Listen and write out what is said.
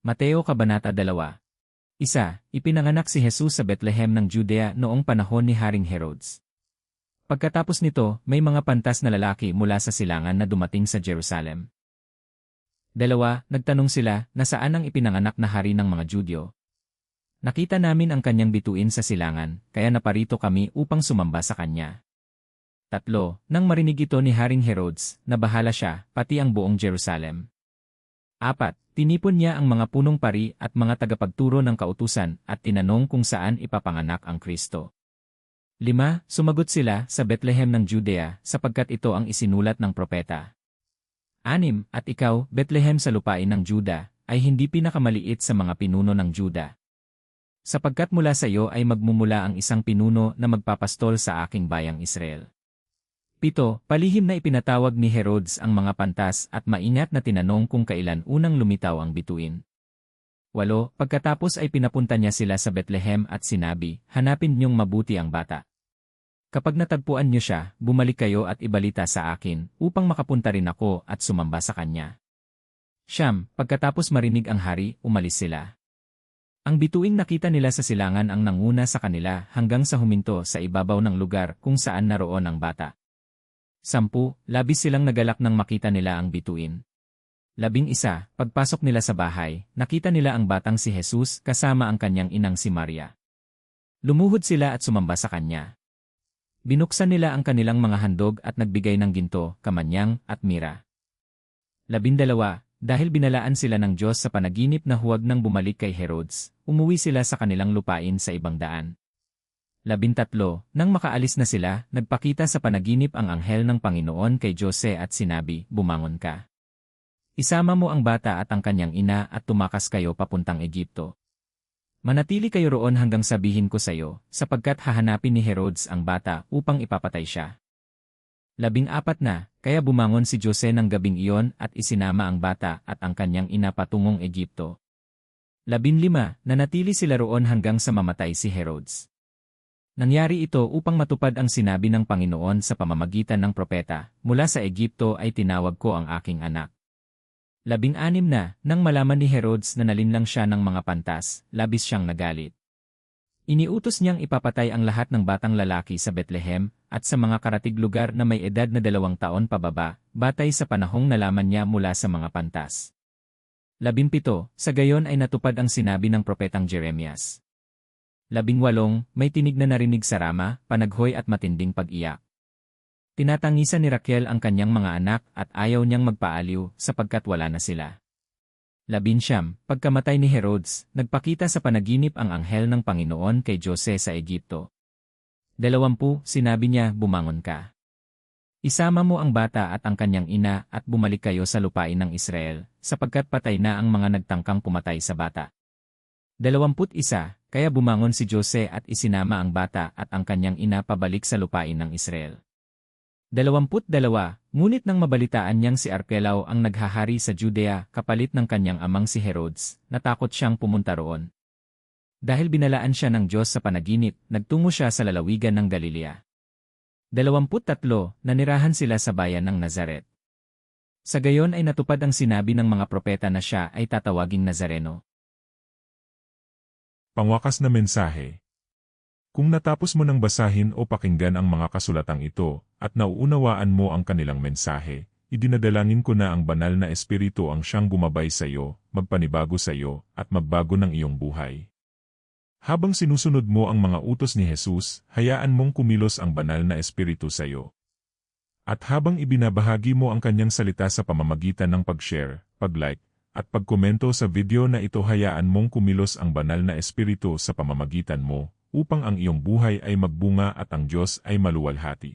Mateo Kabanata 2. Ipinanganak si Jesus sa Bethlehem ng Judea noong panahon ni Haring Herodes. Pagkatapos nito, may mga pantas na lalaki mula sa silangan na dumating sa Jerusalem. 2. Nagtanong sila na saan ang ipinanganak na hari ng mga Judyo. Nakita namin ang kanyang bituin sa silangan, kaya naparito kami upang sumamba sa kanya. 3. Nang marinig ito ni Haring Herodes, nabahala siya, pati ang buong Jerusalem. 4. Tinipon niya ang mga punong pari at mga tagapagturo ng kautusan at tinanong kung saan ipapanganak ang Kristo. 5. Sumagot sila sa Bethlehem ng Judea sapagkat ito ang isinulat ng propeta. 6. At ikaw, Bethlehem sa lupain ng Juda, ay hindi pinakamaliit sa mga pinuno ng Juda. Sapagkat mula sa iyo ay magmumula ang isang pinuno na magpapastol sa aking bayang Israel. 7. Palihim na ipinatawag ni Herodes ang mga pantas at maingat na tinanong kung kailan unang lumitaw ang bituin. 8. Pagkatapos ay pinapunta niya sila sa Bethlehem at sinabi, hanapin niyong mabuti ang bata. Kapag natagpuan niyo siya, bumalik kayo at ibalita sa akin, upang makapunta rin ako at sumamba sa kanya. 9. Pagkatapos marinig ang hari, umalis sila. Ang bituing nakita nila sa silangan ang nanguna sa kanila hanggang sa huminto sa ibabaw ng lugar kung saan naroon ang bata. 10. Labis silang nagalak nang makita nila ang bituin. 11. Pagpasok nila sa bahay, nakita nila ang batang si Jesus kasama ang kanyang inang si Maria. Lumuhod sila at sumamba sa kanya. Binuksan nila ang kanilang mga handog at nagbigay ng ginto, kamanyang, at mira. 12. Dahil binalaan sila ng Diyos sa panaginip na huwag nang bumalik kay Herodes, umuwi sila sa kanilang lupain sa ibang daan. 13. Nang makaalis na sila, nagpakita sa panaginip ang anghel ng Panginoon kay Jose at sinabi, bumangon ka. Isama mo ang bata at ang kanyang ina at tumakas kayo papuntang Egipto. Manatili kayo roon hanggang sabihin ko sa iyo, sapagkat hahanapin ni Herodes ang bata upang ipapatay siya. 14. Kaya bumangon si Jose ng gabing iyon at isinama ang bata at ang kanyang ina patungong Egipto. 15. Nanatili sila roon hanggang sa mamatay si Herodes. Nangyari ito upang matupad ang sinabi ng Panginoon sa pamamagitan ng propeta, mula sa Egipto ay tinawag ko ang aking anak. 16. Nang malaman ni Herodes na nalinlang siya ng mga pantas, labis siyang nagalit. Iniutos niyang ipapatay ang lahat ng batang lalaki sa Bethlehem at sa mga karatig lugar na may edad na 2 taon pababa, batay sa panahong nalaman niya mula sa mga pantas. 17. Sa gayon ay natupad ang sinabi ng propetang Jeremias. 18. May tinig na narinig sa Rama, panaghoy at matinding pag-iyak. Tinatangisan ni Raquel ang kanyang mga anak at ayaw niyang magpaaliw sapagkat wala na sila. 19. Pagkamatay ni Herodes, nagpakita sa panaginip ang anghel ng Panginoon kay Jose sa Egipto. 20. Sinabi niya, bumangon ka. Isama mo ang bata at ang kanyang ina at bumalik kayo sa lupain ng Israel, sapagkat patay na ang mga nagtangkang pumatay sa bata. 21. Kaya bumangon si Jose at isinama ang bata at ang kanyang ina pabalik sa lupain ng Israel. 22. Ngunit nang mabalitaan niyang si Arkelao ang naghahari sa Judea kapalit ng kanyang amang si Herodes, natakot siyang pumunta roon. Dahil binalaan siya ng Diyos sa panaginip, nagtungo siya sa lalawigan ng Galilea. 23. Nanirahan sila sa bayan ng Nazaret. Sa gayon ay natupad ang sinabi ng mga propeta na siya ay tatawaging Nazareno. Pangwakas na mensahe. Kung natapos mo nang basahin o pakinggan ang mga kasulatang ito, at nauunawaan mo ang kanilang mensahe, idinadalangin ko na ang banal na espiritu ang siyang gumabay sa iyo, magpanibago sa iyo, at magbago ng iyong buhay. Habang sinusunod mo ang mga utos ni Jesus, hayaan mong kumilos ang banal na espiritu sa iyo. At habang ibinabahagi mo ang kanyang salita sa pamamagitan ng pag-share, pag-like, at pagkomento sa video na ito, hayaan mong kumilos ang banal na espiritu sa pamamagitan mo, upang ang iyong buhay ay magbunga at ang Diyos ay maluwalhati.